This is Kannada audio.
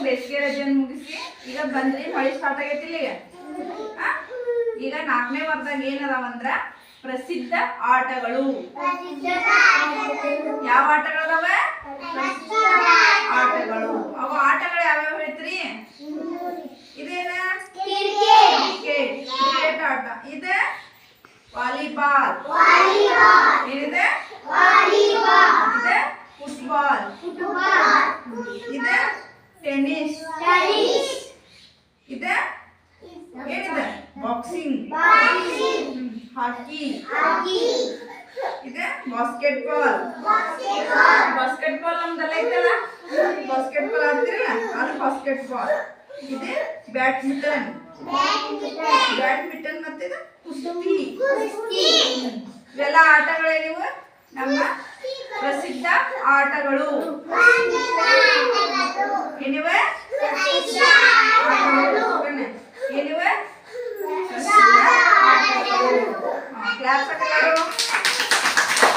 ಬೇಸಿಗೆ ರಜೆಯನ್ನು ಮುಗಿಸಿ ಈಗ ಬಂದ್ರಿ ಮಳೆ ಸ್ಟಾರ್ಟ್ ಆಗೈತಿಲ್ಲ ಈಗ 4ನೇ ವಾರದಾಗ ಏನದಾವಂದ್ರ ಪ್ರಸಿದ್ಧ ಆಟಗಳು. ಯಾವ ಆಟಗಳದಾವ? ಆಟಗಳು. ಅವ ಆಟಗಳು ಯಾವ್ಯಾವ ಹೇಳ್ತೀರಿ? ಇದೇನ? ಕ್ರಿಕೆಟ್ ಆಟ. ಇದು ವಾಲಿಬಾಲ್. ಏನಿದೆ? ಇದು ಫುಟ್ಬಾಲ್. ಇದು ಟೆನ್ನಿಸ್. ಇದು ಏನಿದೆ? ಬಾಕ್ಸಿಂಗ್. ಹಾಕಿ. ಇದು ಬಾಸ್ಕೆಟ್ಬಾಲ್. ಬಾಸ್ಕೆಟ್ಬಾಲ್ ನಮ್ದೆಲ್ಲ ಐತಲ್ಲ, ಬಾಸ್ಕೆಟ್ಬಾಲ್ ಆಡ್ತಿರಲ್ಲ ಅದು ಬಾಸ್ಕೆಟ್ಬಾಲ್. ಇದು ಬ್ಯಾಡ್ಮಿಂಟನ್. ಬ್ಯಾಡ್ಮಿಂಟನ್ ಮತ್ತೆ ಇದು ಕುಸ್ತಿ. ಇವೆಲ್ಲ ಆಟಗಳೇನಿವು? ನಮ್ಮ ಪ್ರಸಿದ್ಧ ಆಟಗಳು. ಏನಿವೆ?